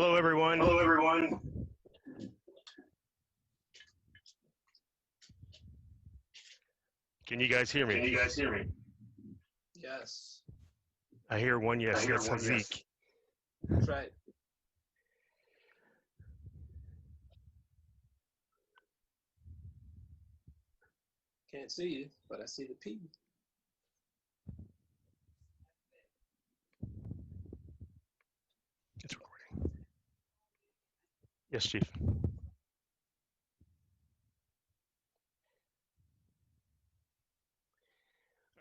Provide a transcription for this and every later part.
Hello, everyone. Hello, everyone. Can you guys hear me? Can you guys hear me? Yes. I hear one yes. I hear That's one Hazik. yes. That's right. Can't see you, but I see the P. It's recording. Yes, Chief. All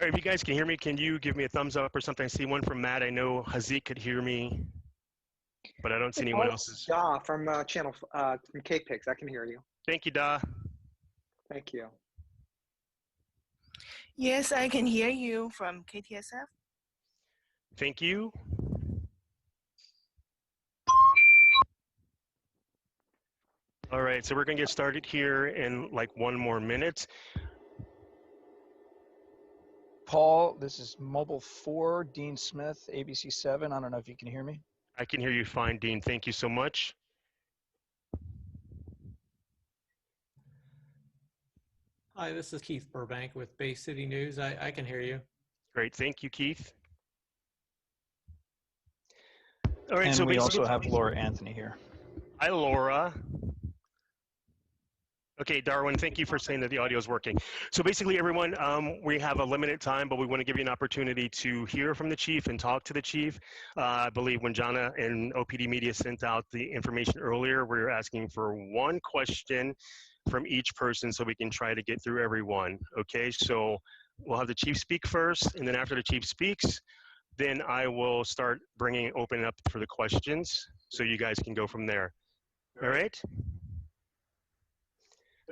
right, if you guys can hear me, can you give me a thumbs up or something? I see one from Matt. I know Hazik could hear me, but I don't see anyone else's. Da from channel from KPix. I can hear you. Thank you, Da. Thank you. Yes, I can hear you from KTSF. Thank you. All right, so we're going to get started here in like 1 more minute. Paul, this is Mobile 4, Dean Smith, ABC 7. I don't know if you can hear me. I can hear you fine, Dean. Thank you so much. Hi, this is Keith Burbank with Bay City News. I can hear you. Great. Thank you, Keith. All right, And so we also have Laura Anthony here. Hi, Laura. Okay, Darwin, thank you for saying that the audio is working. So basically, everyone, we have a limited time, but we want to give you an opportunity to hear from the chief and talk to the chief. I believe when Jana and OPD Media sent out the information earlier, we were asking for 1 question from each person so we can try to get through everyone. Okay, so we'll have the chief speak first, and then after the chief speaks, then I will start opening up for the questions so you guys can go from there. All right?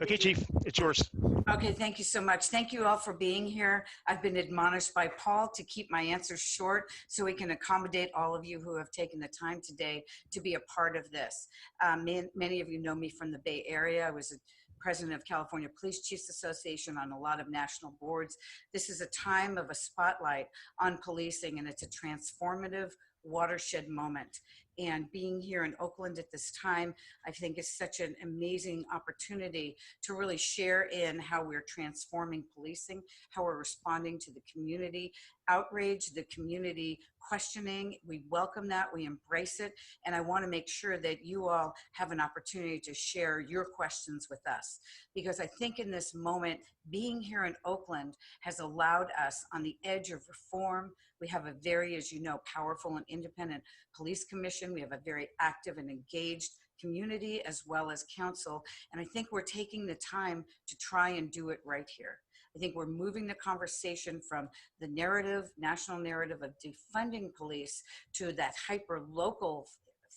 Okay, Chief, it's yours. Okay, thank you so much. Thank you all for being here. I've been admonished by Paul to keep my answers short so we can accommodate all of you who have taken the time today to be a part of this. Many of you know me from the Bay Area. I was a president of California Police Chiefs Association on a lot of national boards. This is a time of a spotlight on policing, and it's a transformative watershed moment. And being here in Oakland at this time, I think is such an amazing opportunity to really share in how we're transforming policing, how we're responding to the community outrage, the community questioning. We welcome that, we embrace it, and I want to make sure that you all have an opportunity to share your questions with us. Because I think in this moment, being here in Oakland has allowed us on the edge of reform. We have a very, as you know, powerful and independent police commission. We have a very active and engaged community as well as council. And I think we're taking the time to try and do it right here. I think we're moving the conversation from the narrative, national narrative of defunding police to that hyper-local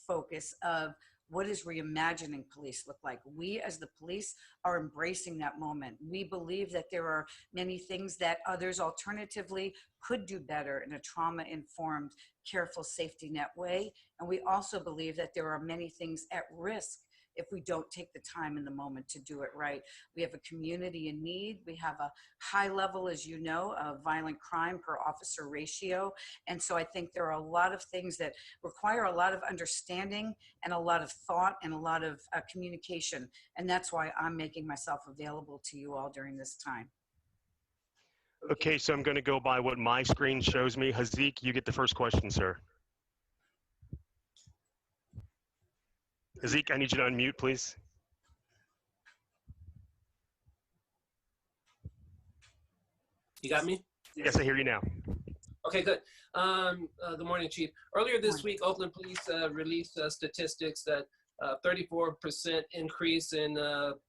focus of what does reimagining police look like? We as the police are embracing that moment. We believe that there are many things that others alternatively could do better in a trauma-informed, careful safety net way. And we also believe that there are many things at risk if we don't take the time in the moment to do it right. We have a community in need. We have a high level, as you know, of violent crime per officer ratio. And so I think there are a lot of things that require a lot of understanding and a lot of thought and a lot of communication. And that's why I'm making myself available to you all during this time. Okay, so I'm going to go by what my screen shows me. Hazik, you get the first question, sir. Hazik, I need you to unmute, please. You got me? Yes, I hear you now. Okay, good. Good morning, Chief. Earlier this week, Oakland Police released statistics that 34% increase in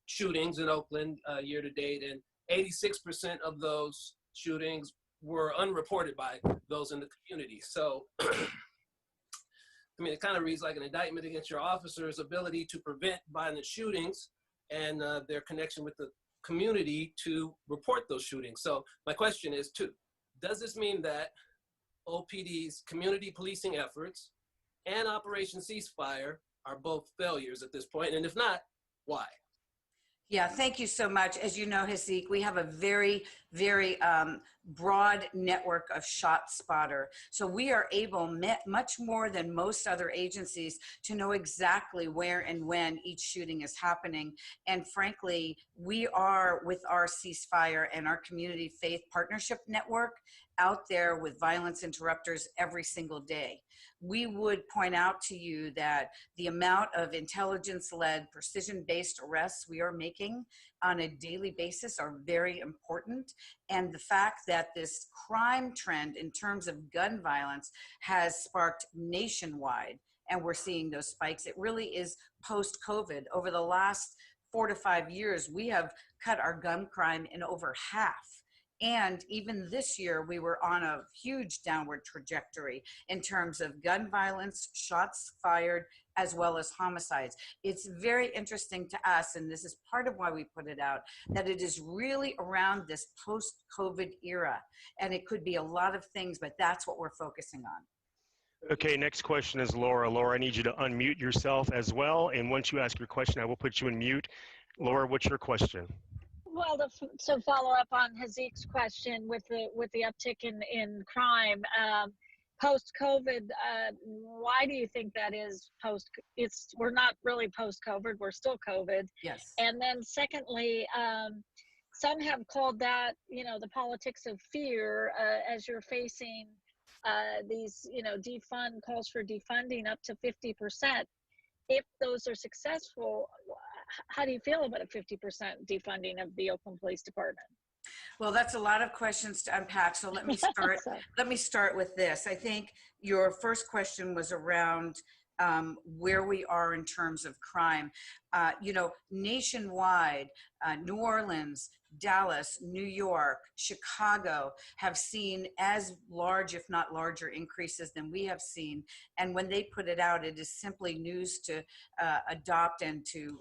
shootings in Oakland year to date, and 86% of those shootings were unreported by those in the community. So, I mean, it kind of reads like an indictment against your officers' ability to prevent violent shootings and their connection with the community to report those shootings. So my question is, does this mean that OPD's community policing efforts and Operation Ceasefire are both failures at this point? And if not, why? Yeah, thank you so much. As you know, Hazik, we have a very, very broad network of shot spotter. So we are able, much more than most other agencies, to know exactly where and when each shooting is happening. And frankly, we are, with our ceasefire and our community faith partnership network, out there with violence interrupters every single day. We would point out to you that the amount of intelligence-led, precision-based arrests we are making on a daily basis are very important. And the fact that this crime trend in terms of gun violence has sparked nationwide, and we're seeing those spikes, it really is post-COVID. Over the last 4 to 5 years, we have cut our gun crime in over half. And even this year, we were on a huge downward trajectory in terms of gun violence, shots fired, as well as homicides. It's very interesting to us, and this is part of why we put it out, that it is really around this post-COVID era. And it could be a lot of things, but that's what we're focusing on. Okay, next question is Laura. Laura, I need you to unmute yourself as well. And once you ask your question, I will put you in mute. Laura, what's your question? Well, to follow up on Hazik's question with the uptick in crime post COVID, why do you think that is post? We're not really post COVID, we're still COVID. Yes. And then secondly, some have called that the politics of fear as you're facing these defund calls for defunding up to 50%. If those are successful, how do you feel about a 50% defunding of the Oakland Police Department? Well, that's a lot of questions to unpack. So let me start. Let me start with this. I think your first question was around where we are in terms of crime. Nationwide, New Orleans, Dallas, New York, Chicago have seen as large, if not larger, increases than we have seen. And when they put it out, it is simply news to adopt and to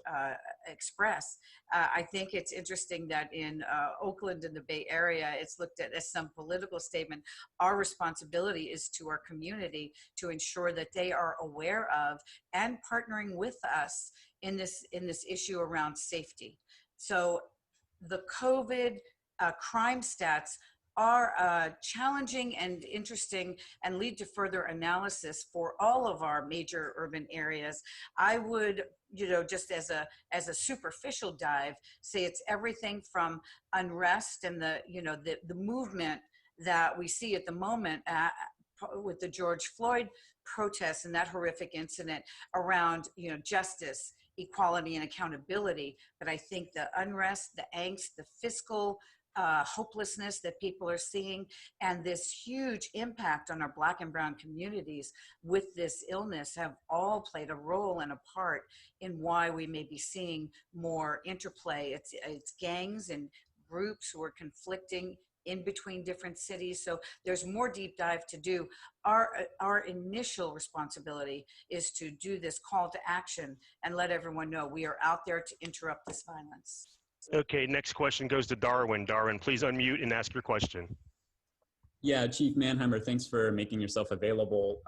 express. I think it's interesting that in Oakland and the Bay Area, it's looked at as some political statement. Our responsibility is to our community to ensure that they are aware of and partnering with us in this issue around safety. So the COVID crime stats are challenging and interesting and lead to further analysis for all of our major urban areas. I would, just as a superficial dive, say it's everything from unrest and the movement that we see at the moment with the George Floyd protests and that horrific incident around, justice, equality, and accountability. But I think the unrest, the angst, the fiscal hopelessness that people are seeing, and this huge impact on our Black and Brown communities with this illness have all played a role and a part in why we may be seeing more interplay. It's gangs and groups who are conflicting in between different cities. So there's more deep dive to do. Our initial responsibility is to do this call to action and let everyone know we are out there to interrupt this violence. Okay, next question goes to Darwin. Darwin, please unmute and ask your question. Yeah, Chief Manheimer, thanks for making yourself available.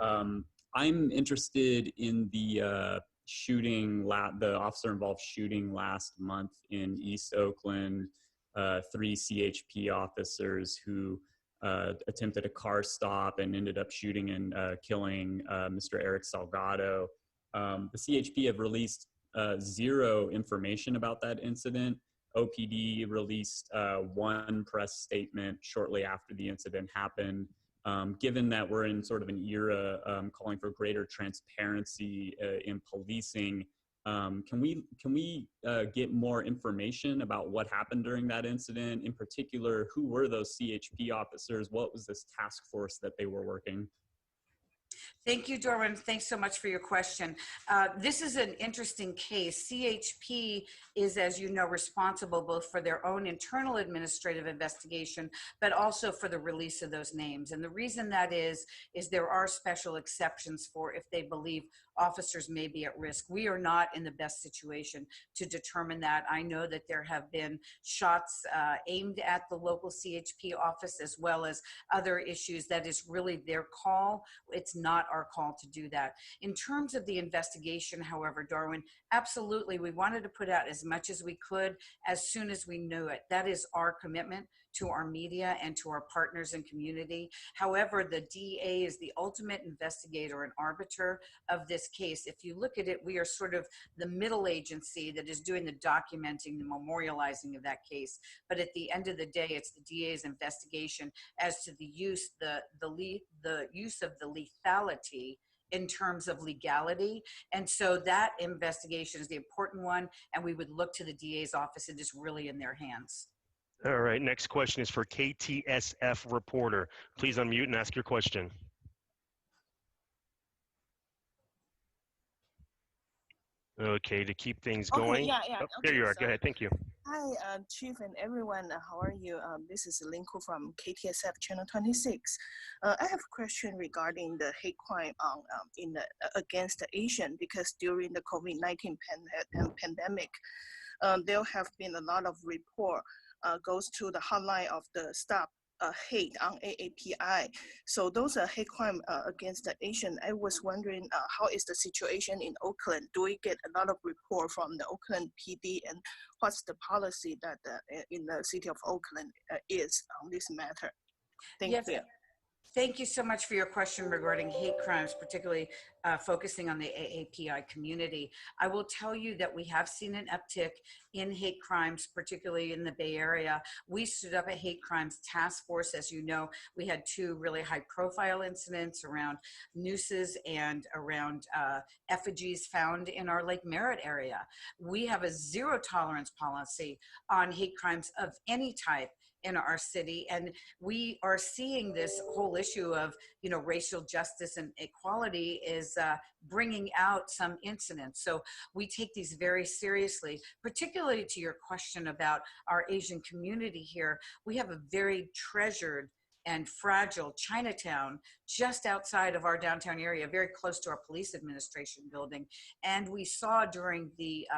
I'm interested in the the officer-involved shooting last month in East Oakland. 3 CHP officers who attempted a car stop and ended up shooting and killing Mr. Eric Salgado. The CHP have released zero information about that incident. OPD released one press statement shortly after the incident happened. Given that we're in sort of an era calling for greater transparency in policing, can we get more information about what happened during that incident? In particular, who were those CHP officers? What was this task force that they were working? Thank you, Darwin. Thanks so much for your question. This is an interesting case. CHP is, as you know, responsible both for their own internal administrative investigation, but also for the release of those names. And the reason that is there are special exceptions for if they believe officers may be at risk. We are not in the best situation to determine that. I know that there have been shots aimed at the local CHP office as well as other issues. That is really their call. It's not our call to do that. In terms of the investigation, however, Darwin, absolutely, we wanted to put out as much as we could as soon as we knew it. That is our commitment to our media and to our partners and community. However, the DA is the ultimate investigator and arbiter of this case. If you look at it, we are sort of the middle agency that is doing the documenting, the memorializing of that case. But at the end of the day, it's the DA's investigation as to the use, the use of the lethality in terms of legality. And so that investigation is the important one, and we would look to the DA's office. It is really in their hands. All right, next question is for KTSF Reporter. Please unmute and ask your question. Okay, to keep things going. Yeah. Oh, Okay, there you are. so Go ahead. Thank you. hi, Chief and everyone. How are you? This is Linku from KTSF Channel 26. I have a question regarding the hate crime against the Asian, because during the COVID-19 pandemic, there have been a lot of report goes to the hotline of the Stop Hate on AAPI. So those are hate crime against the Asian. I was wondering how is the situation in Oakland? Do we get a lot of report from the Oakland PD, and what's the policy that in the city of Oakland is on this matter? Thank you. Thank you so much for your question regarding hate crimes, particularly focusing on the AAPI community. I will tell you that we have seen an uptick in hate crimes, particularly in the Bay Area. We stood up a hate crimes task force. As you know, we had two really high profile incidents around nooses and around effigies found in our Lake Merritt area. We have a zero tolerance policy on hate crimes of any type in our city, and we are seeing this whole issue of racial justice and equality is bringing out some incidents. So we take these very seriously. Particularly to your question about our Asian community here, we have a very treasured and fragile Chinatown just outside of our downtown area, very close to our police administration building. And we saw during the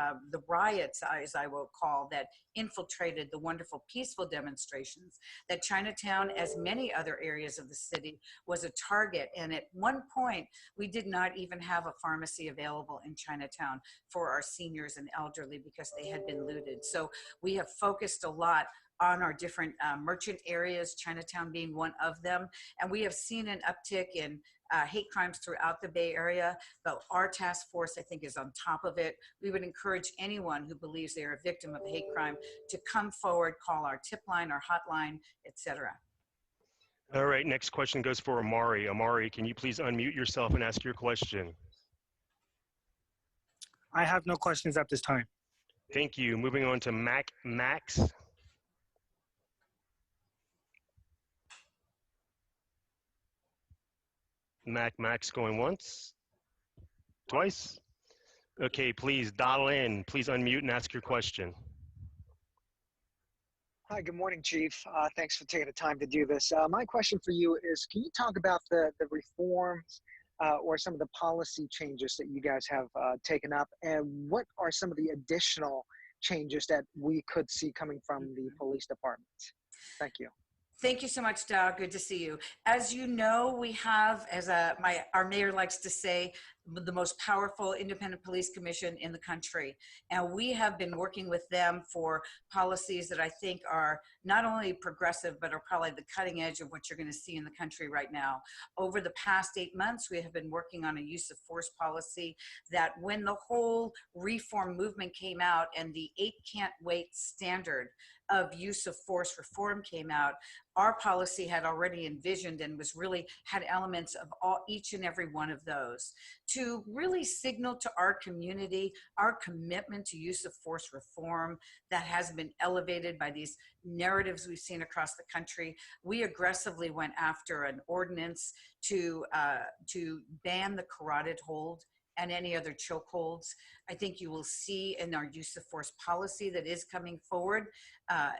riots, as I will call, that infiltrated the wonderful peaceful demonstrations, that Chinatown, as many other areas of the city, was a target. And at one point, we did not even have a pharmacy available in Chinatown for our seniors and elderly because they had been looted. So we have focused a lot on our different merchant areas, Chinatown being one of them. And we have seen an uptick in hate crimes throughout the Bay Area, but our task force, I think, is on top of it. We would encourage anyone who believes they are a victim of a hate crime to come forward, call our tip line, our hotline, etc. All right, next question goes for Amari. Amari, can you please unmute yourself and ask your question? I have no questions at this time. Thank you. Moving on to Max. Max going once, twice. Okay, please dial in. Please unmute and ask your question. Hi, good morning, Chief. Thanks for taking the time to do this. My question for you is, can you talk about the reforms or some of the policy changes that you guys have taken up, and what are some of the additional changes that we could see coming from the police department? Thank you. Thank you so much, Dow. Good to see you. As you know, we have, as our mayor likes to say, the most powerful independent police commission in the country. And we have been working with them for policies that I think are not only progressive, but are probably the cutting edge of what you're going to see in the country right now. Over the past 8 months, we have been working on a use of force policy that when the whole reform movement came out and the 8 can't wait standard of use of force reform came out, our policy had already envisioned and was really had elements of each and every one of those to really signal to our community our commitment to use of force reform that has been elevated by these narratives we've seen across the country. We aggressively went after an ordinance to ban the carotid hold and any other chokeholds. I think you will see in our use of force policy that is coming forward,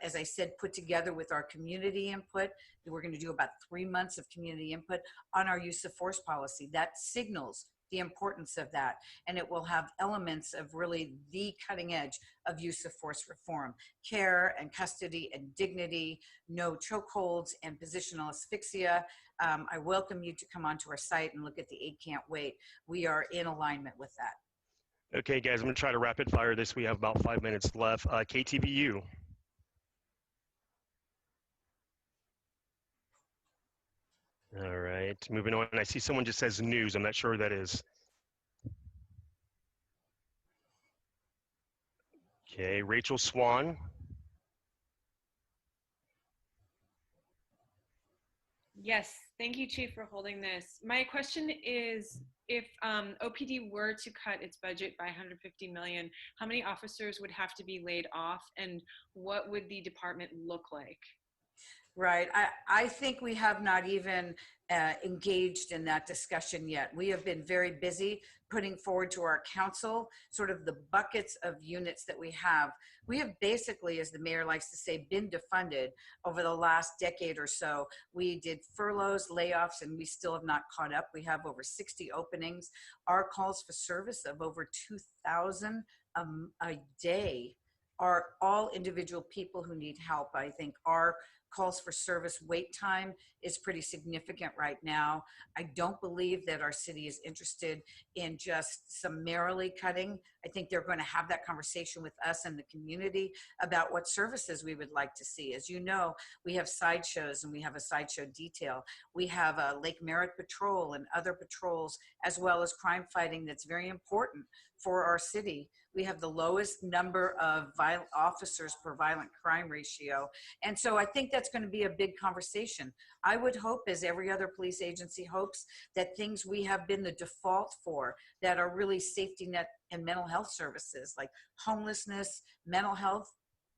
as I said, put together with our community input. We're going to do about 3 months of community input on our use of force policy. That signals the importance of that. And it will have elements of really the cutting edge of use of force reform, care and custody and dignity, no chokeholds and positional asphyxia. I welcome you to come onto our site and look at the 8 Can't Wait. We are in alignment with that. Okay, guys, I'm going to try to rapid fire this. We have about 5 minutes left. KTVU. All right, moving on. I see someone just says news. I'm not sure who that is. Okay, Rachel Swan. Yes, thank you, Chief, for holding this. My question is, if OPD were to cut its budget by $150 million, how many officers would have to be laid off, and what would the department look like? Right. I think we have not even engaged in that discussion yet. We have been very busy putting forward to our council sort of the buckets of units that we have. We have basically, as the mayor likes to say, been defunded over the last decade or so. We did furloughs, layoffs, and we still have not caught up. We have over 60 openings. Our calls for service of over 2,000 a day are all individual people who need help. I think our calls for service wait time is pretty significant right now. I don't believe that our city is interested in just summarily cutting. I think they're going to have that conversation with us and the community about what services we would like to see. As you know, we have sideshows and we have a sideshow detail. We have a Lake Merritt patrol and other patrols, as well as crime fighting that's very important for our city. We have the lowest number of violent officers per violent crime ratio. And so I think that's going to be a big conversation. I would hope, as every other police agency hopes, that things we have been the default for that are really safety net and mental health services like homelessness, mental health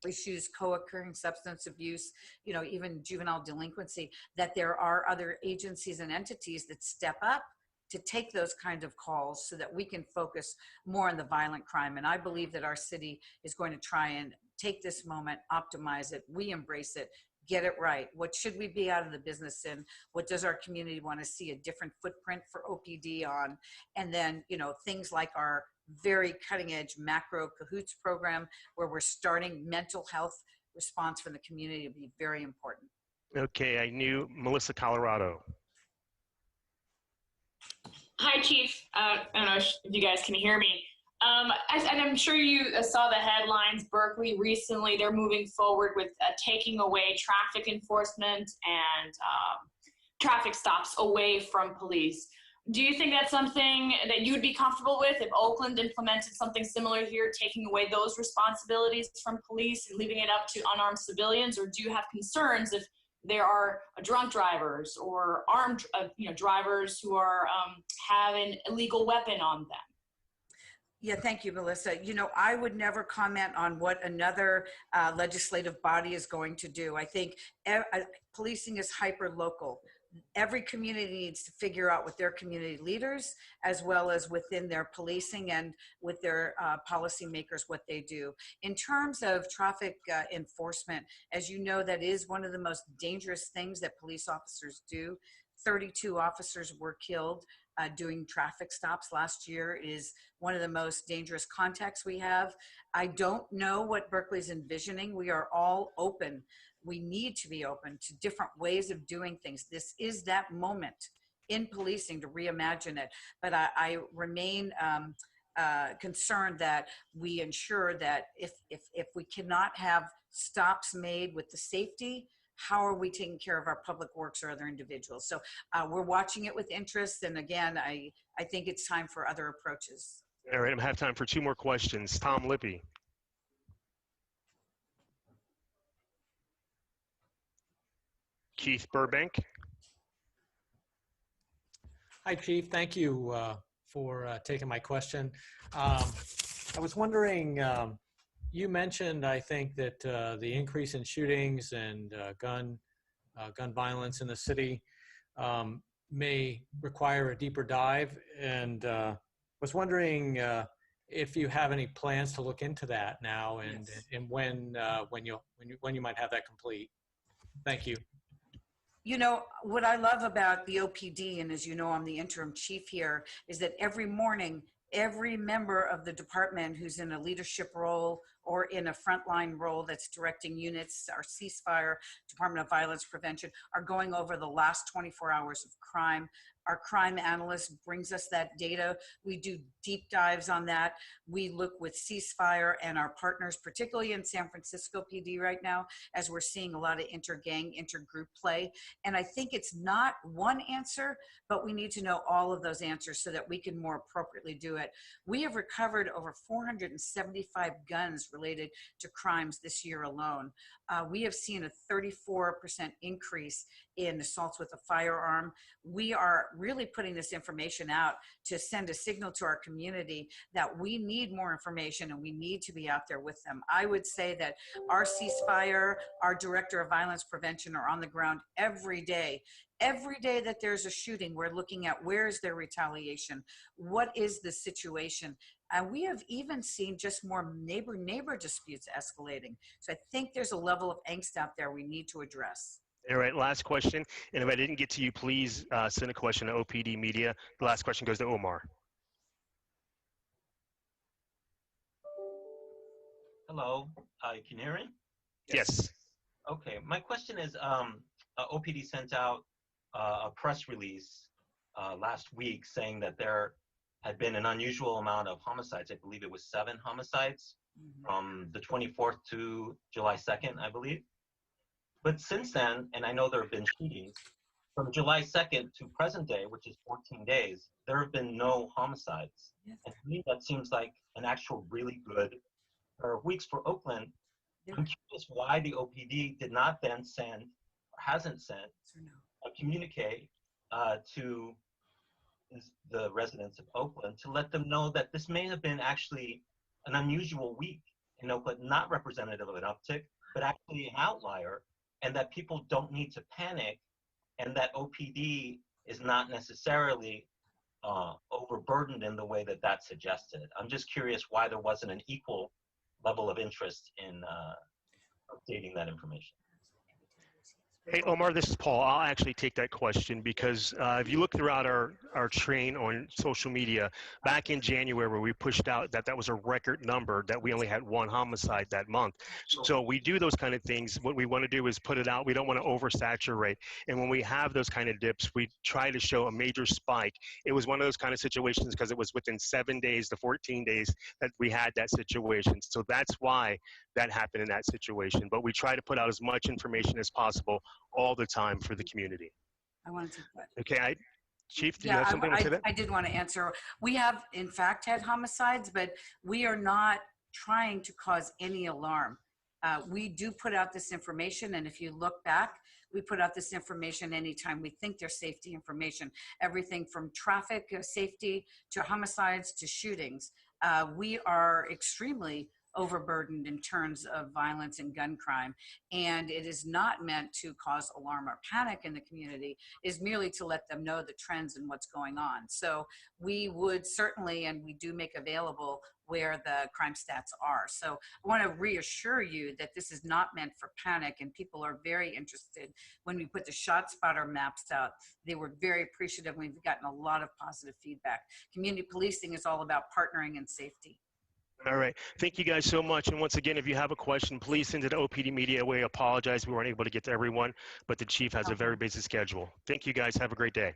issues, co-occurring substance abuse, you know, even juvenile delinquency, that there are other agencies and entities that step up to take those kind of calls so that we can focus more on the violent crime. And I believe that our city is going to try and take this moment, optimize it, we embrace it, get it right. What should we be out of the business in? What does our community want to see a different footprint for OPD on? And then, you know, things like our very cutting edge macro cahoots program, where we're starting mental health response from the community, to be very important. Okay, I knew Melissa, Colorado. Hi, Chief. I don't know if you guys can hear me. And I'm sure you saw the headlines. Berkeley recently, they're moving forward with taking away traffic enforcement and traffic stops away from police. Do you think that's something that you'd be comfortable with if Oakland implemented something similar here, taking away those responsibilities from police and leaving it up to unarmed civilians? Or do you have concerns if there are drunk drivers or armed drivers who are have an illegal weapon on them? Yeah, thank you, Melissa. You know, I would never comment on what another legislative body is going to do. I think policing is hyper local. Every community needs to figure out with their community leaders, as well as within their policing and with their policymakers, what they do. In terms of traffic enforcement, as you know, that is one of the most dangerous things that police officers do. 32 officers were killed doing traffic stops last year. Is one of the most dangerous contexts we have. I don't know what Berkeley's envisioning. We are all open. We need to be open to different ways of doing things. This is that moment in policing to reimagine it. But I remain concerned that we ensure that if we cannot have stops made with the safety, how are we taking care of our public works or other individuals? So we're watching it with interest. And again, I think it's time for other approaches. All right, I have time for 2 more questions. Tom Lippy. Keith Burbank. Hi, Chief. Thank you for taking my question. I was wondering, you mentioned, I think, that the increase in shootings and gun violence in the city may require a deeper dive, and was wondering if you have any plans to look into that now, and when you might have that complete. Thank you. You know, what I love about the OPD, and as you know, I'm the interim chief here, is that every morning, every member of the department who's in a leadership role or in a frontline role that's directing units, our ceasefire, Department of Violence Prevention, are going over the last 24 hours of crime. Our crime analyst brings us that data. We do deep dives on that. We look with ceasefire and our partners, particularly in San Francisco PD right now, as we're seeing a lot of inter-gang, inter-group play. And I think it's not one answer, but we need to know all of those answers so that we can more appropriately do it. We have recovered over 475 guns related to crimes this year alone. We have seen a 34% increase in assaults with a firearm. We are really putting this information out to send a signal to our community that we need more information and we need to be out there with them. I would say that our ceasefire, our director of violence prevention are on the ground every day. Every day that there's a shooting, we're looking at where is their retaliation? What is the situation? And we have even seen just more neighbor disputes escalating. So I think there's a level of angst out there we need to address. All right, last question. And if I didn't get to you, please send a question to OPD Media. The last question goes to Omar. Hello, can you hear me? Yes. Okay, my question is, OPD sent out a press release last week saying that there had been an unusual amount of homicides. I believe it was 7 homicides from the 24th to July 2nd, I believe. But since then, and I know there have been shootings, from July 2nd to present day, which is 14 days, there have been no homicides. Yes. And to me, that seems like an actual really good weeks for Oakland. Yeah. I'm curious why the OPD did not then send, or hasn't sent, a communique to the residents of Oakland to let them know that this may have been actually an unusual week in Oakland, not representative of an uptick, but actually an outlier, and that people don't need to panic, and that OPD is not necessarily overburdened in the way that that's suggested. I'm just curious why there wasn't an equal level of interest in updating that information. Hey, Omar, this is Paul. I'll actually take that question because if you look throughout our train on social media, back in January where we pushed out that was a record number, that we only had 1 homicide that month. So we do those kind of things. What we want to do is put it out. We don't want to oversaturate. And when we have those kind of dips, we try to show a major spike. It was one of those kind of situations because it was within 7 days to 14 days that we had that situation. So that's why that happened in that situation. But we try to put out as much information as possible all the time for the community. I wanted to put. Okay, Chief, do you have something to say that? I did want to answer. We have, in fact, had homicides, but we are not trying to cause any alarm. We do put out this information, and if you look back, we put out this information anytime we think there's safety information. Everything from traffic safety to homicides to shootings. We are extremely overburdened in terms of violence and gun crime, and it is not meant to cause alarm or panic in the community. It is merely to let them know the trends and what's going on. So we would certainly, and we do make available where the crime stats are. So I want to reassure you that this is not meant for panic, and people are very interested. When we put the ShotSpotter maps out, they were very appreciative. We've gotten a lot of positive feedback. Community policing is all about partnering and safety. All right. Thank you guys so much. And once again, if you have a question, please send it to OPD Media. We apologize we weren't able to get to everyone, but the chief has a very busy schedule. Thank you guys. Have a great day.